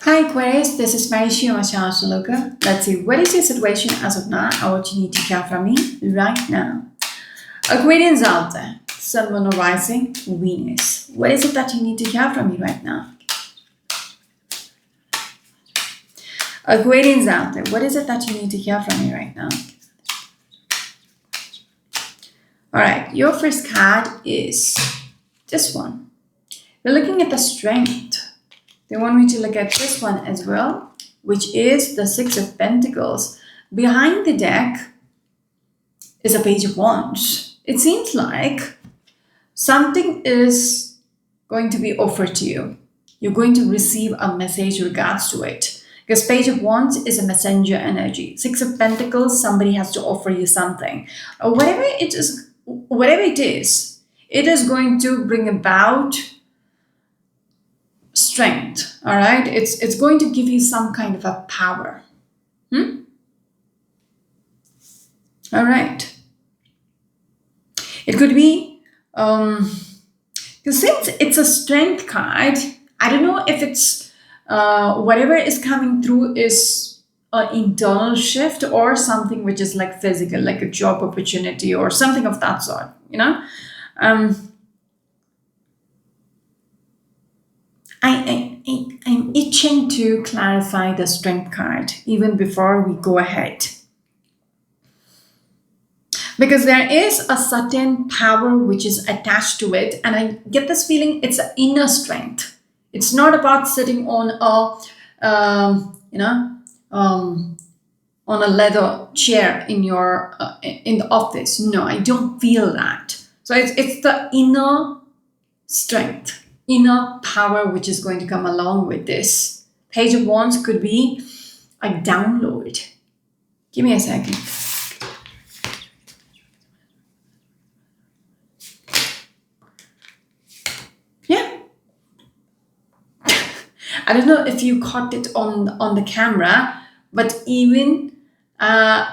Hi Aquarius, this is Marishi, your astrologer. Let's see, what is your situation as of now and what you need to hear from me right now. Aquarians out there, Sun, Moon, or Rising, Venus. What is it that you need to hear from me right now? Aquarians out there, what is it that you need to hear from me right now? Alright, your first card is this one. We're looking at the strength. They want me to look at this one as well, which is the Six of Pentacles. Behind the deck is a Page of Wands. It seems like something is going to be offered to you. You're going to receive a message regards to it. Because Page of Wands is a messenger energy. Six of Pentacles, somebody has to offer you something. Whatever it is, it is going to bring about strength. All right, it's going to give you some kind of a power. All right, it could be since it's a strength card, I don't know if it's whatever is coming through is an internal shift or something which is like physical, like a job opportunity or something of that sort, I'm itching to clarify the strength card even before we go ahead. Because there is a certain power which is attached to it, and I get this feeling it's an inner strength. It's not about sitting on on a leather chair in your in the office. No, I don't feel that. So it's the inner strength, inner power which is going to come along with this. Page of Wands could be a download. Give me a second. Yeah. I don't know if you caught it on the camera, but even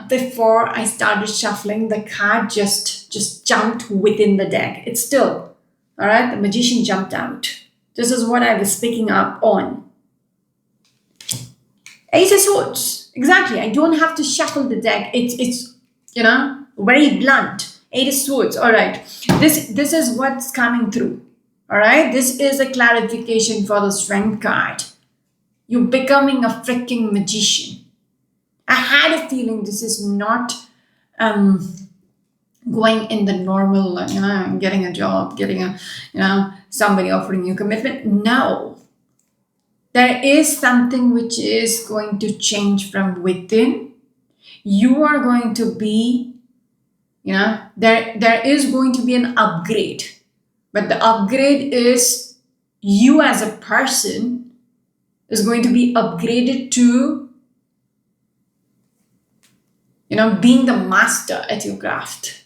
before I started shuffling, the card just jumped within the deck. It's still, all right, the Magician jumped out. This is what I was picking up on. Ace of Swords. Exactly. I don't have to shuffle the deck. It's very blunt. Eight of Swords. All right. This is what's coming through. All right. This is a clarification for the Strength card. You're becoming a freaking magician. I had a feeling this is not going in the normal, getting a job, getting somebody offering you commitment. No. There is something which is going to change from within. You are going to be, there is going to be an upgrade. But the upgrade is you as a person is going to be upgraded to, being the master at your craft.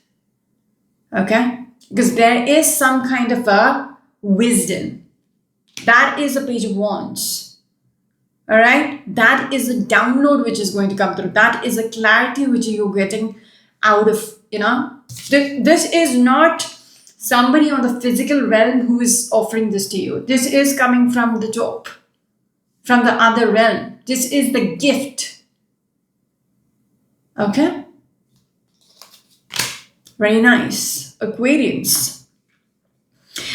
Okay? Because there is some kind of a wisdom. That is a Page of Wands. All right? That is a download which is going to come through. That is a clarity which you're getting out of, This is not somebody on the physical realm who is offering this to you. This is coming from the top, from the other realm. This is the gift. Okay? Very nice. Aquarians.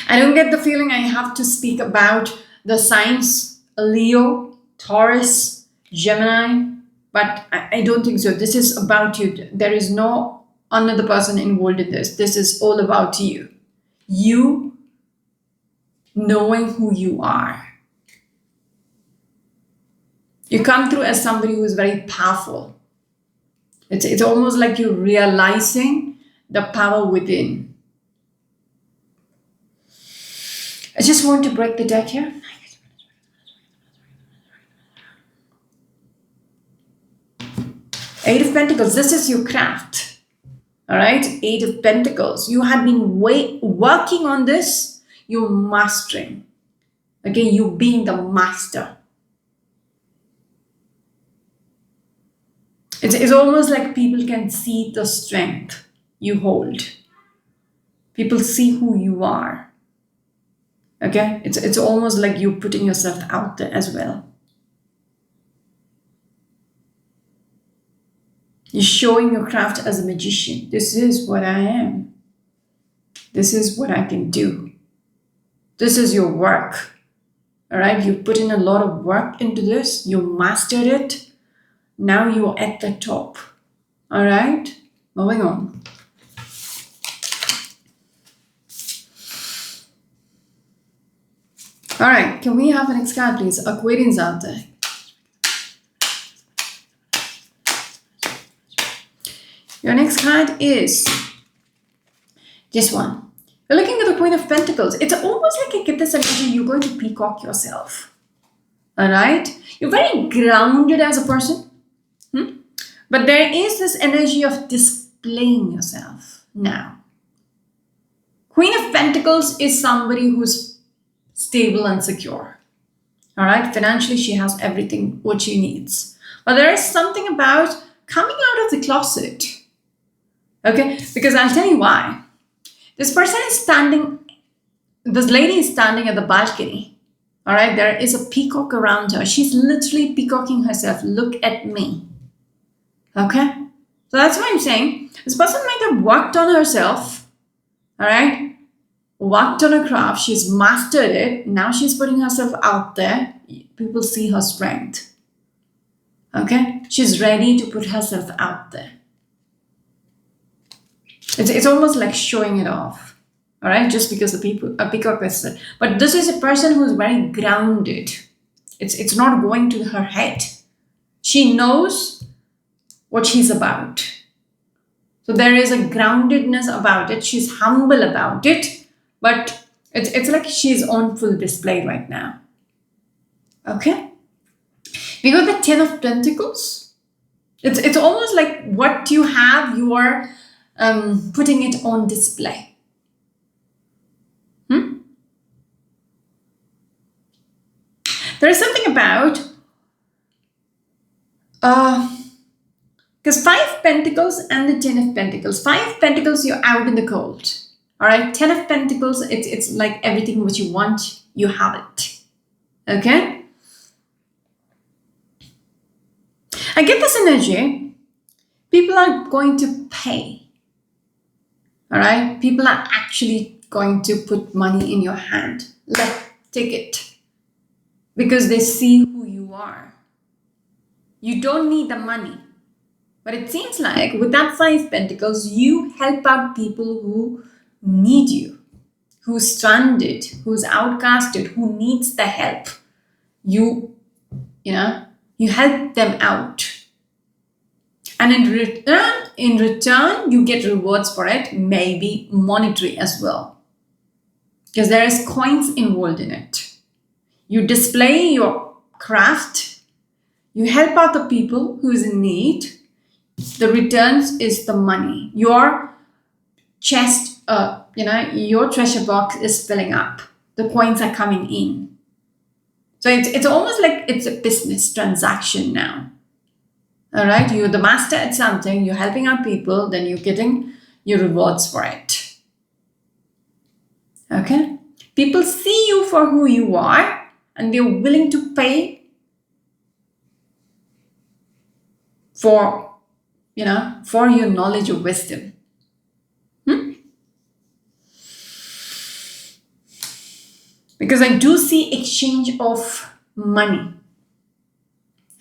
I don't get the feeling I have to speak about the signs Leo, Taurus, Gemini, but I don't think so. This is about you. There is no another person involved in this. This is all about you. You knowing who you are. You come through as somebody who is very powerful. It's almost like you're realizing the power within. I just want to break the deck here. Eight of Pentacles. This is your craft. All right? Eight of Pentacles. You have been working on this. You're mastering. Okay? You being the master. It's almost like people can see the strength you hold. People see who you are. Okay? It's almost like you putting yourself out there as well. You're showing your craft as a magician. This is what I am. This is what I can do. This is your work. All right, you put in a lot of work into this. You mastered it. Now you're at the top. All right, moving on. All right, can we have the next card, please? Aquarians out there. Your next card is this one. You're looking at the Queen of Pentacles. It's almost like I get this energy you're going to peacock yourself. All right? You're very grounded as a person. But there is this energy of displaying yourself now. Queen of Pentacles is somebody who's stable and secure. All right? Financially, she has everything what she needs. But there is something about coming out of the closet. Okay? Because I'll tell you why. This person is standing, this lady is standing at the balcony. All right, there is a peacock around her. She's literally peacocking herself. Look at me. Okay? So that's what I'm saying. This person might have worked on herself. All right? Worked on her craft. She's mastered it. Now she's putting herself out there. People see her strength. Okay? She's ready to put herself out there. It's almost like showing it off, all right? Just because a peacock is it. But this is a person who's very grounded. It's not going to her head. She knows what she's about. So there is a groundedness about it. She's humble about it. But it's like she's on full display right now. Okay? We got the Ten of Pentacles. It's almost like what you have, you are putting it on display. There is something about because 5 Pentacles and the 10 of Pentacles. 5 Pentacles, you're out in the cold. All right, 10 of Pentacles, it's like everything what you want, you have it. Okay? I get this energy. People are going to pay. All right, people are actually going to put money in your hand. Take it. Because they see who you are. You don't need the money. But it seems like with that 5 Pentacles, you help out people who need you, who's stranded, who's outcasted, who needs the help. You help them out. And in return, you get rewards for it, maybe monetary as well. Because there is coins involved in it. You display your craft. You help out the people who is in need. The returns is the money. Your chest, your treasure box is filling up. The coins are coming in. So it's almost like it's a business transaction now. All right, you're the master at something, you're helping out people, then you're getting your rewards for it. Okay? People see you for who you are and they're willing to pay for your knowledge or wisdom. Because I do see exchange of money.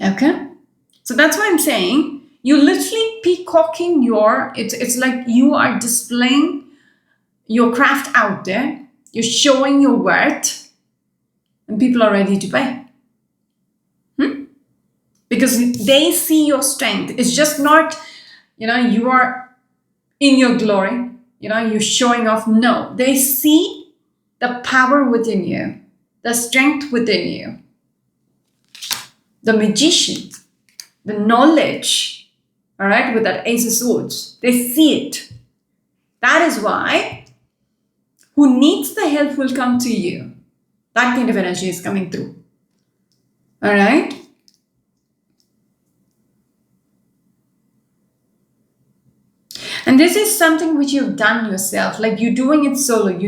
Okay? So that's why I'm saying you're literally peacocking it's like you are displaying your craft out there. You're showing your worth and people are ready to pay. Because they see your strength. It's just not, you are in your glory. You're showing off. No, they see the power within you, the strength within you, the magician. The knowledge, all right, with that Ace of Swords, they see it. That is why who needs the help will come to you. That kind of energy is coming through. All right? And this is something which you've done yourself. Like you're doing it solo.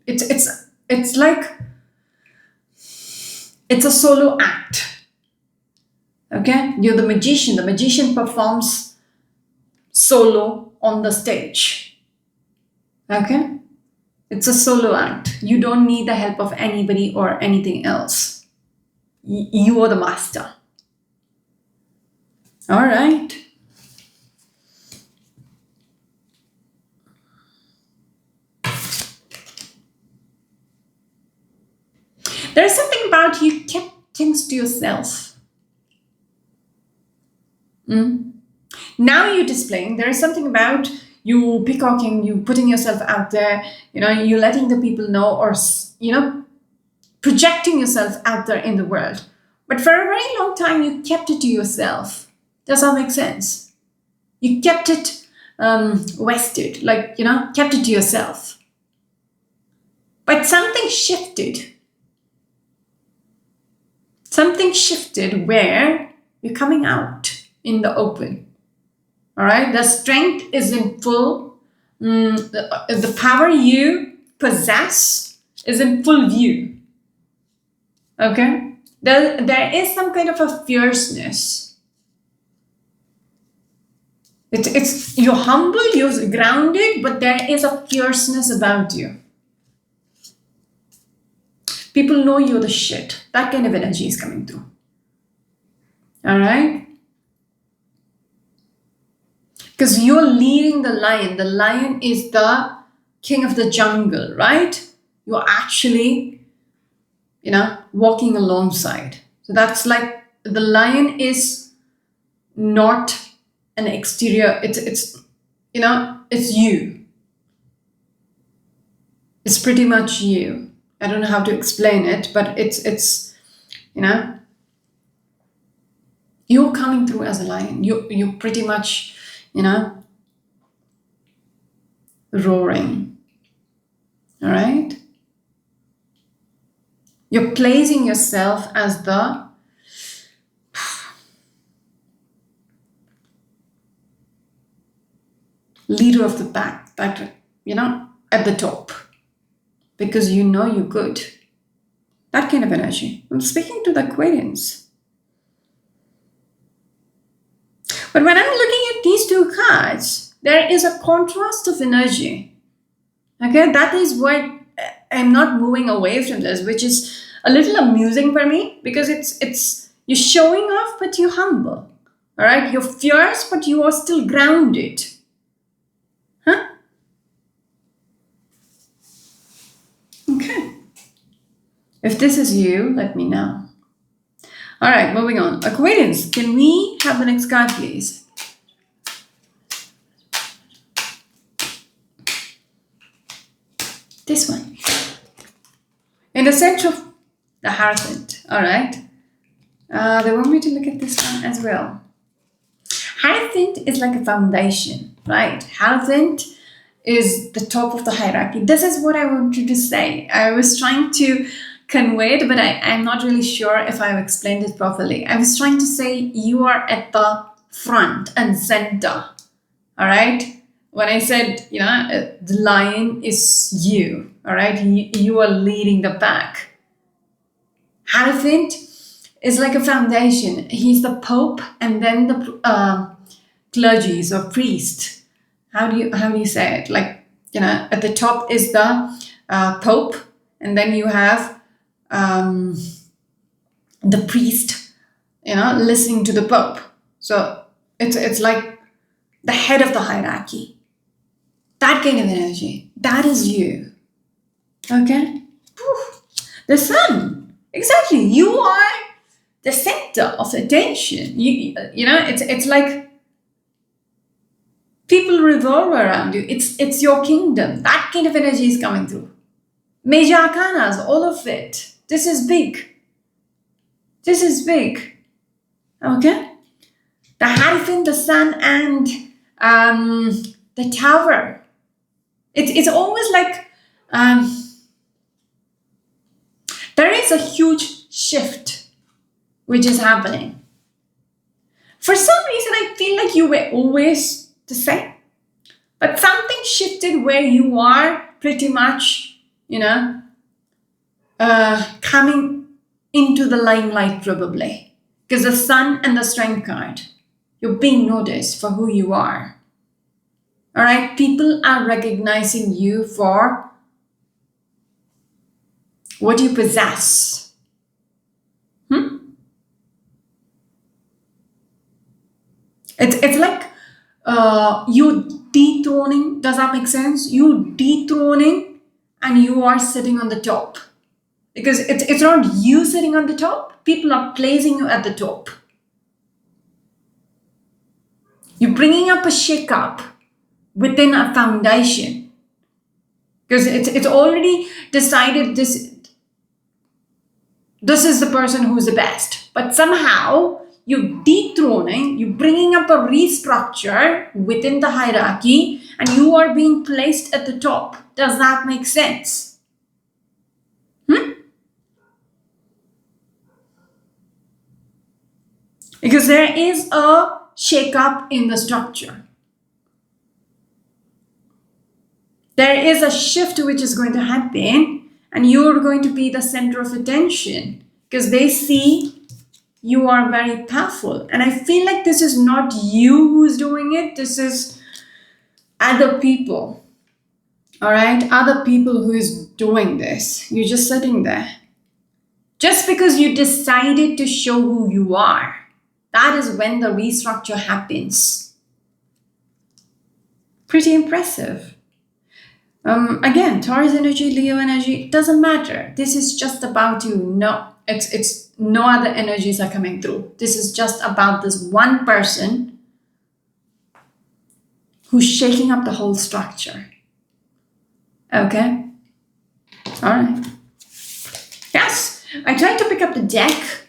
It's like it's a solo act. Okay? You're the magician. The magician performs solo on the stage. Okay? It's a solo act. You don't need the help of anybody or anything else. You are the master. All right. There's something about you kept things to yourself. Now you're displaying. There is something about you peacocking, you putting yourself out there, you letting the people know, or, projecting yourself out there in the world. But for a very long time, you kept it to yourself. Does that make sense? You kept it vested, kept it to yourself. But something shifted. Something shifted where you're coming out in the open. All right? The strength is in full. The power you possess is in full view. Okay? There is some kind of a fierceness. You're humble, you're grounded, but there is a fierceness about you. People know you're the shit. That kind of energy is coming through. All right? Because you're leading the lion. The lion is the king of the jungle, right? You're actually, walking alongside. So that's like the lion is not an exterior. It's you. It's pretty much you. I don't know how to explain it, but it's you're coming through as a lion. You're pretty much, roaring. All right? You're placing yourself as the leader of the pack, that, at the top. Because you're good. That kind of energy. I'm speaking to the Aquarians. But when I'm looking at these two cards, there is a contrast of energy. Okay, that is what I'm not moving away from this, which is a little amusing for me, because it's you're showing off, but you're humble. All right, you're fierce, but you are still grounded. Huh? Okay. If this is you, let me know. All right, moving on. Aquarians, can we have the next card, please? This one. In the center of the Hierophant. All right. They want me to look at this one as well. Hierophant is like a foundation, right? Hierophant is the top of the hierarchy. This is what I wanted to say. I was trying to convey it, but I'm not really sure if I've explained it properly. I was trying to say you are at the front and center. All right? When I said, the lion is you. All right? You are leading the pack. Hierophant is like a foundation. He's the Pope, and then the clergies or priest. How do you say it? Like, at the top is the Pope, and then you have the priest, listening to the Pope. So it's like the head of the hierarchy. That kind of energy. That is you. Okay? Whew. The sun. Exactly. You are the center of attention. It's like people revolve around you. It's your kingdom. That kind of energy is coming through. Major arcanas, all of it. This is big. This is big. Okay? The Hierophant, the sun, and the tower. It's always like there is a huge shift which is happening. For some reason, I feel like you were always the same. But something shifted where you are pretty much, coming into the limelight probably. Because the Sun and the Strength card, you're being noticed for who you are. All right, people are recognizing you for what you possess. It's like you dethroning. Does that make sense? You dethroning, and you are sitting on the top. Because it's not you sitting on the top. People are placing you at the top. You're bringing up a shake-up within a foundation. Because it's already decided this is the person who's the best. But somehow you're dethroning, you're bringing up a restructure within the hierarchy, and you are being placed at the top. Does that make sense? Because there is a shake-up in the structure. There is a shift which is going to happen, and you're going to be the center of attention because they see you are very powerful. And I feel like this is not you who's doing it. This is other people. All right? Other people who is doing this. You're just sitting there. Just because you decided to show who you are. That is when the restructure happens. Pretty impressive. Again, Taurus energy, Leo energy, it doesn't matter. This is just about you. No, it's no other energies are coming through. This is just about this one person who's shaking up the whole structure. Okay? All right. Yes, I tried to pick up the deck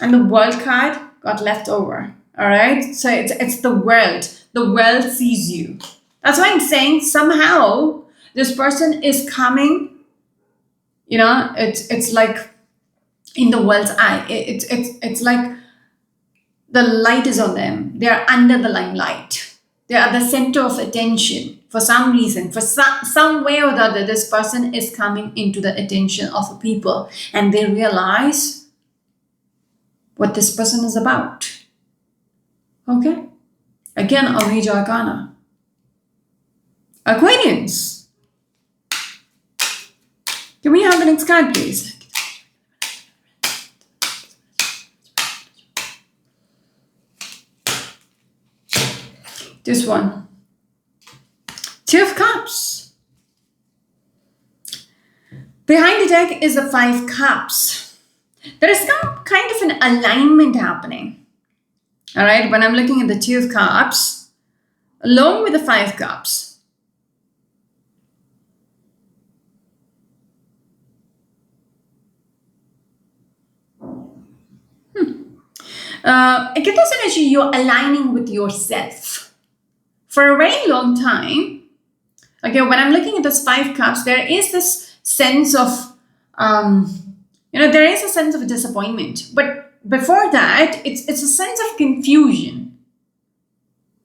and the world card got left over. All right? So it's the world. The world sees you. That's why I'm saying somehow this person is coming, it's like in the world's eye. It's like the light is on them. They're under the limelight. They are the center of attention for some reason. For some way or the other, this person is coming into the attention of the people, and they realize what this person is about. Okay? Again, a major arcana. Aquarians. Can we have the next card, please? This one. Two of Cups. Behind the deck is the 5 Cups. There is some kind of an alignment happening. All right, when I'm looking at the 2 of Cups, along with the 5 Cups, I get this energy you're aligning with yourself. For a very long time, okay, when I'm looking at this 5 Cups, there is this sense of, there is a sense of disappointment. But before that, it's a sense of confusion.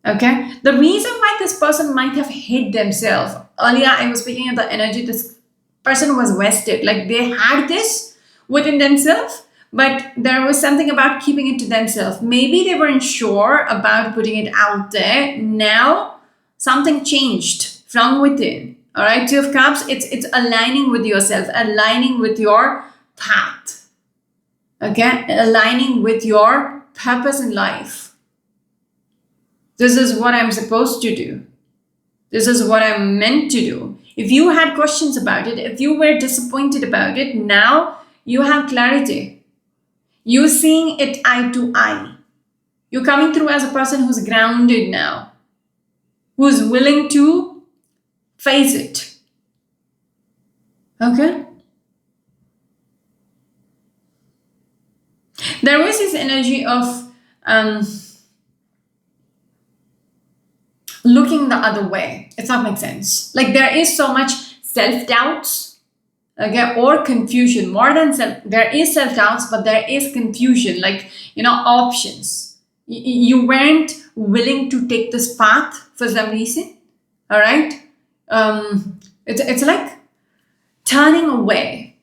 Okay? The reason why this person might have hid themselves, earlier I was speaking of the energy, this person was vested. Like they had this within themselves, but there was something about keeping it to themselves. Maybe they weren't sure about putting it out there. Now, something changed from within. All right, 2 of Cups, it's aligning with yourself, aligning with your path. Okay, aligning with your purpose in life. This is what I'm supposed to do. This is what I'm meant to do. If you had questions about it, if you were disappointed about it, now you have clarity. You're seeing it eye to eye. You're coming through as a person who's grounded now, who's willing to face it. Okay? There was this energy of looking the other way. If that makes sense. Like there is so much self-doubts. Okay, or confusion. More than there is self-doubts, but there is confusion, like, options. You weren't willing to take this path for some reason. All right? It's like turning away.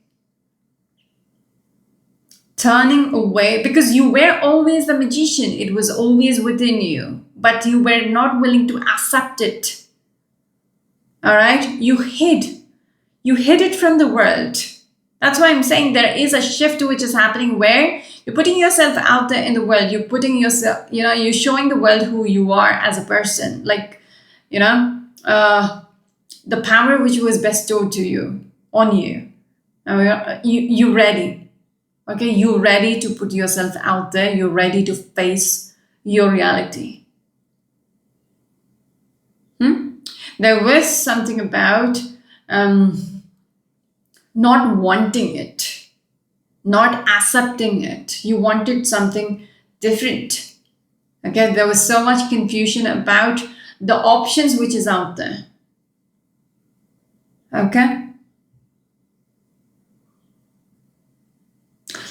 turning away, because you were always the magician. It was always within you, but you were not willing to accept it. All right? You hid it from the world. That's why I'm saying there is a shift which is happening where you're putting yourself out there in the world. You're putting yourself, you're showing the world who you are as a person. Like, the power which was bestowed to you, on you. You're ready. Okay, you're ready to put yourself out there. You're ready to face your reality. There was something about not wanting it, not accepting it. You wanted something different. Okay, there was so much confusion about the options which is out there. Okay,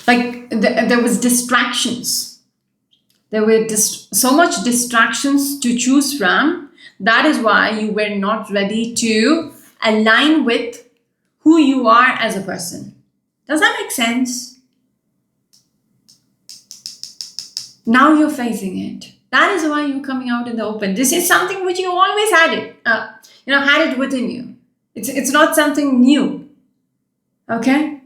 like there was distractions. There were so much distractions to choose from. That is why you were not ready to align with who you are as a person. Does that make sense? Now you're facing it. That is why you're coming out in the open. This is something which you always had it, had it within you. It's not something new. Okay?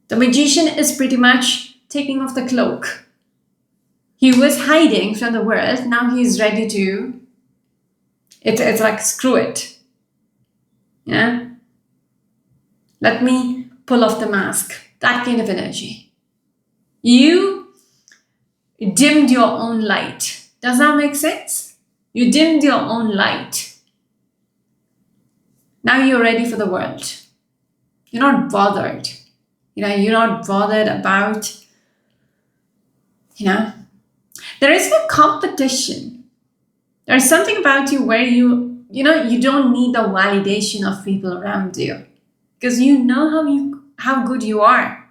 The magician is pretty much taking off the cloak. He was hiding from the world. Now he's ready to. It's like, screw it. Yeah? Let me pull off the mask. That kind of energy. You dimmed your own light. Does that make sense? You dimmed your own light. Now you're ready for the world. You're not bothered. You're not bothered about, there is no competition. There's something about you where you don't need the validation of people around you, because you know how good you are.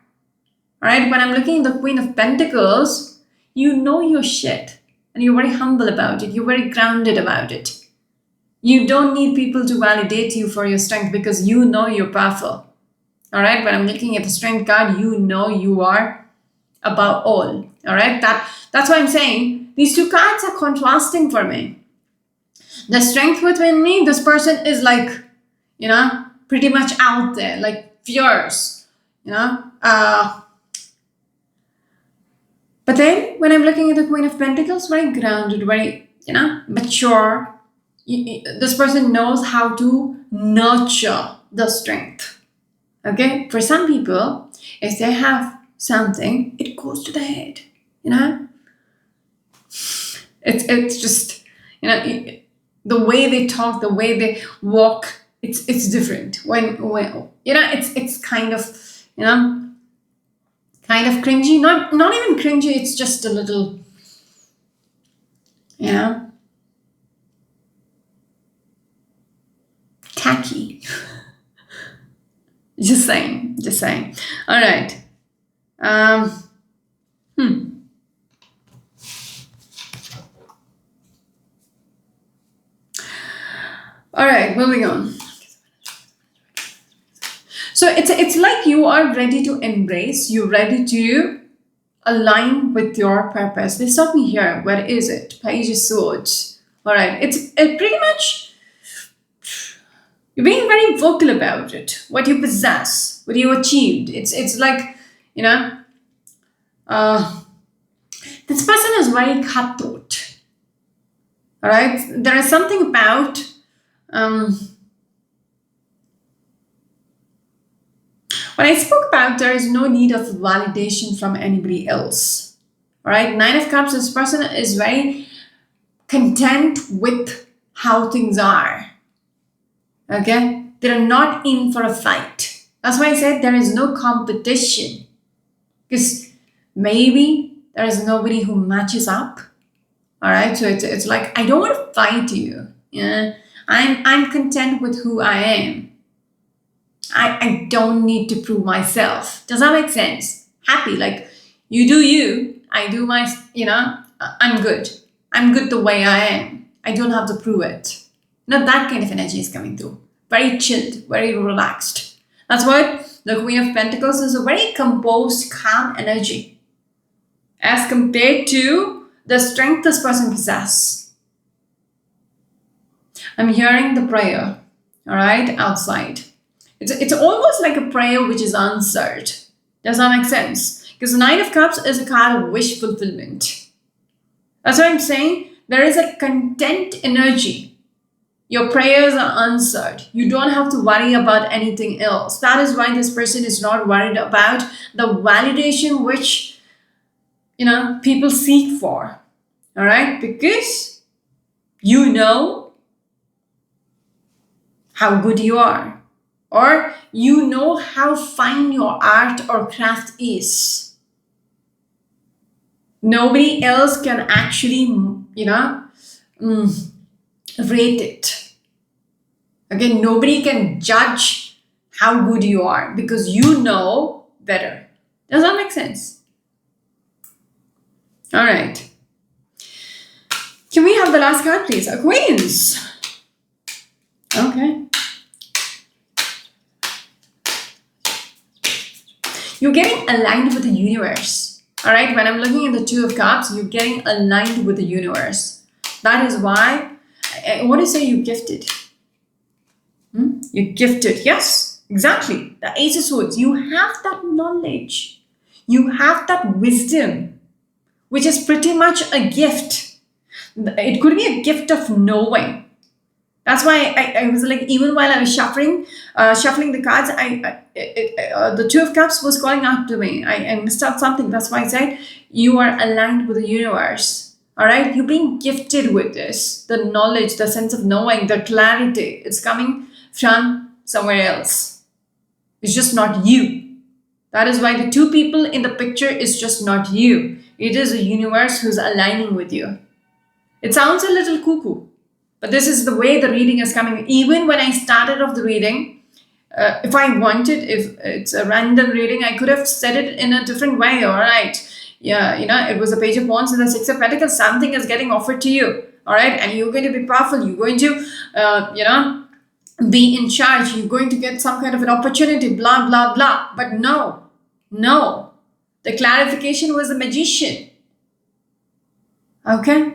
All right. When I'm looking at the Queen of Pentacles, you know your shit, and you're very humble about it. You're very grounded about it. You don't need people to validate you for your strength, because you know you're powerful. All right. When I'm looking at the Strength card, you know you are above all. All right. That's why I'm saying these two cards are contrasting for me. The Strength within me, this person is like, pretty much out there, like fierce, But then when I'm looking at the Queen of Pentacles, very grounded, very, mature. This person knows how to nurture the strength. Okay? For some people, if they have something, it goes to the head, It's just, the way they talk, the way they walk, it's different. When it's kind of, kind of cringy. Not even cringy, it's just a little, tacky. Just saying. All right. All right, moving on. So it's like you are ready to embrace, you're ready to align with your purpose. They stop me here. Where is it? Page of Swords. All right, it pretty much, you're being very vocal about it. What you possess, what you achieved. It's like, this person is very cutthroat. All right, there is something about when I spoke about there is no need of validation from anybody else. All right, Nine of Cups, this person is very content with how things are. Okay, they're not in for a fight. That's why I said there is no competition, because maybe there is nobody who matches up. All right, so it's like, I don't want to fight you. I'm content with who I am. I don't need to prove myself. Does that make sense? Happy, like, you do you, I do my, I'm good. I'm good the way I am. I don't have to prove it. That kind of energy is coming through. Very chilled, very relaxed. That's what The Queen of Pentacles is a very composed, calm energy as compared to the strength this person possesses. I'm hearing the prayer, all right, outside. It's almost like a prayer which is answered. Does that make sense? Because the Knight of Cups is a card of wish fulfillment. That's what I'm saying. There is a content energy. Your prayers are answered. You don't have to worry about anything else. That is why this person is not worried about the validation which, people seek for. All right? Because you know how good you are. Or you know how fine your art or craft is. Nobody else can actually, rate it. Again, nobody can judge how good you are because you know better. Does that make sense? All right. Can we have the last card, please? Aquarius. Okay. You're getting aligned with the universe. All right. When I'm looking at the Two of Cups, you're getting aligned with the universe. That is why I want to say you're gifted. You're gifted. Yes, exactly. The Ace of Swords. You have that knowledge. You have that wisdom, which is pretty much a gift. It could be a gift of knowing. That's why I was like, even while I was shuffling the cards, the Two of Cups was calling out to me. I missed out something. That's why I said you are aligned with the universe. All right, you're being gifted with this, the knowledge, the sense of knowing, the clarity. It's coming from somewhere else. It's just not you. That is why the two people in the picture is just not you. It is a universe who's aligning with you. It sounds a little cuckoo, but this is the way the reading is coming. Even when I started off the reading, if I wanted, if it's a random reading, I could have said it in a different way. All right. Yeah, it was a Page of Wands and the Six of Pentacles. Something is getting offered to you. All right. And you're going to be powerful. You're going to, be in charge. You're going to get some kind of an opportunity, blah, blah, blah. But no. The clarification was a magician. Okay.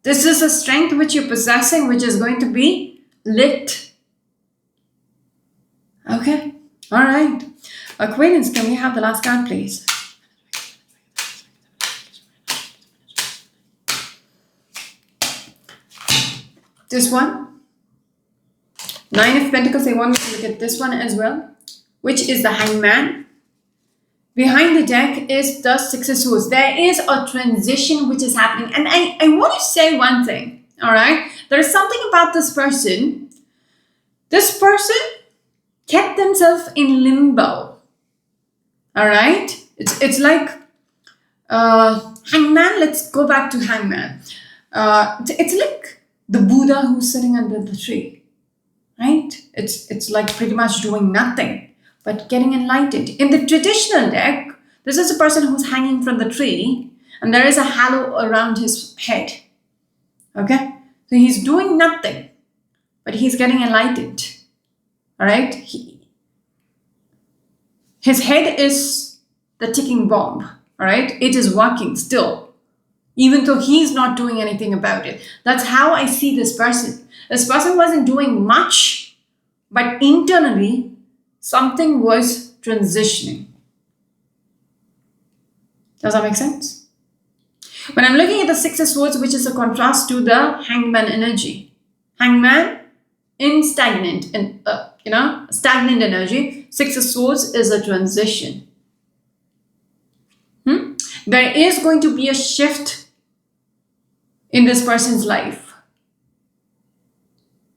This is a strength which you're possessing, which is going to be lit. Okay. All right. Aquarius, can we have the last card, please? This one. Nine of Pentacles. I want you to look at this one as well, which is the Hangman. Behind the deck is the Six of Swords. There is a transition which is happening. And I want to say one thing, all right? There is something about this person. This person kept themselves in limbo, all right? It's like Hangman. Let's go back to Hangman. It's like the Buddha who's sitting under the tree, right? It's like pretty much doing nothing, but getting enlightened. In the traditional deck, this is a person who's hanging from the tree and there is a halo around his head. Okay? So he's doing nothing, but he's getting enlightened. All right? His head is the ticking bomb. All right? It is working still, even though he's not doing anything about it. That's how I see this person. This person wasn't doing much, but internally, something was transitioning. Does that make sense? When I'm looking at the Six of Swords, which is a contrast to the Hangman energy. Hangman in stagnant energy. Six of Swords is a transition. There is going to be a shift in this person's life.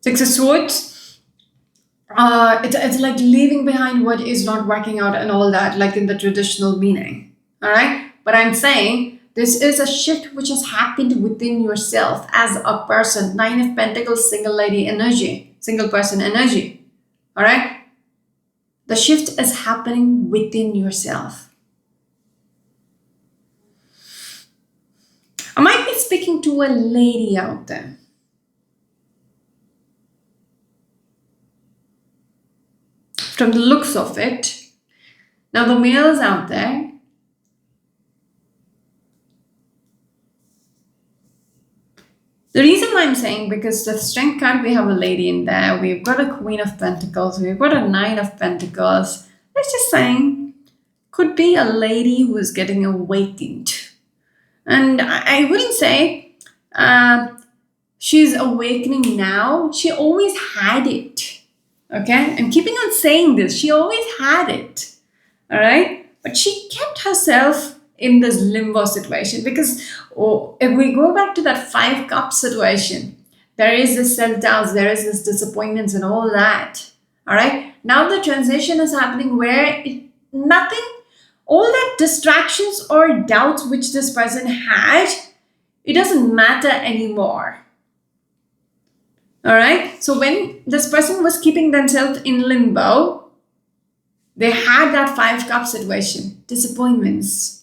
Six of Swords, it's like leaving behind what is not working out and all that, like in the traditional meaning. All right? But I'm saying this is a shift which has happened within yourself as a person. Nine of Pentacles, single lady energy, single person energy. All right? The shift is happening within yourself. I might be speaking to a lady out there. From the looks of it, Now the males out there, the reason why I'm saying, because the strength card, we have a lady in there, we've got a Queen of Pentacles, we've got a Nine of Pentacles. Let's just saying, could be a lady who is getting awakened. And I wouldn't say she's awakening now. She always had it. Okay? I'm keeping on saying this. She always had it. All right? But she kept herself in this limbo situation, because if we go back to that 5 cup situation, there is this self-doubts, there is this disappointments and all that. All right? Now the transition is happening where nothing, all that distractions or doubts which this person had, it doesn't matter anymore. All right? So when this person was keeping themselves in limbo, they had that 5 cup situation, disappointments,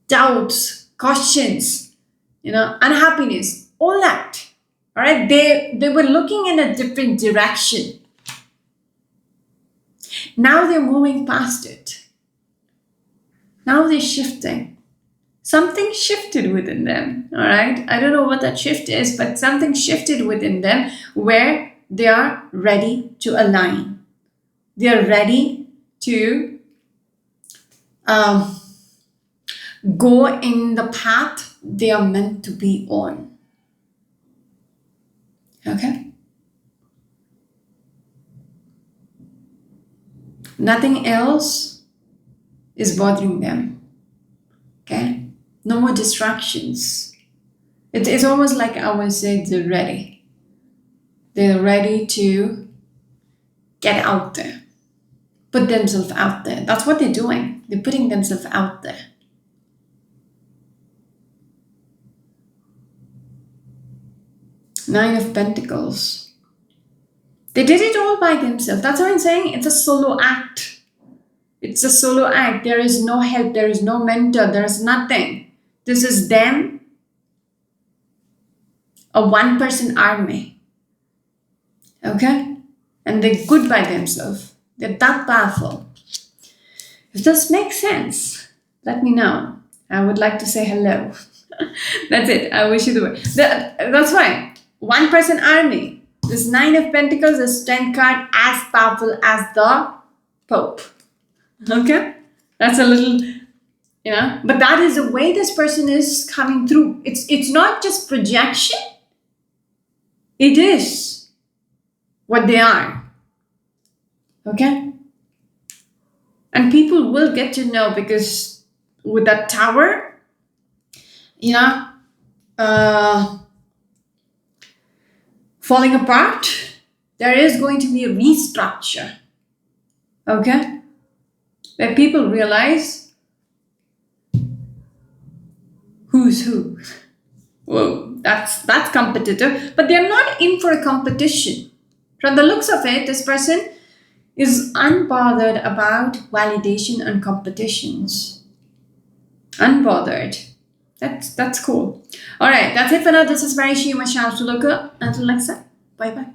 doubts, cautions, unhappiness, all that. All right? They were looking in a different direction. Now they're moving past it. Now they're shifting. Something shifted within them. All right? I don't know what that shift is, but something shifted within them where they are ready to align. They are ready to go in the path they are meant to be on. Okay? Nothing else is bothering them. Okay? No more distractions. It's almost like I would say they're ready. They're ready to get out there. Put themselves out there. That's what they're doing. They're putting themselves out there. Nine of Pentacles. They did it all by themselves. That's what I'm saying. It's a solo act. It's a solo act. There is no help. There is no mentor. There is nothing. This is them. A one-person army. Okay? And they're good by themselves. They're that powerful. If this makes sense, let me know. I would like to say hello. That's it. I wish you the way. That's fine. One-person army. This Nine of Pentacles is 10 card as powerful as the Pope. Okay? That's a little, but that is the way this person is coming through. It's not just projection. It is what they are. Okay? And people will get to know, because with that tower, falling apart, there is going to be a restructure. Okay? Where people realize who's who. Whoa, that's competitive. But they're not in for a competition. From the looks of it, this person is unbothered about validation and competitions. Unbothered. That's cool. All right, that's it for now. This is Marishi, my channel to look up. Until next time, bye-bye.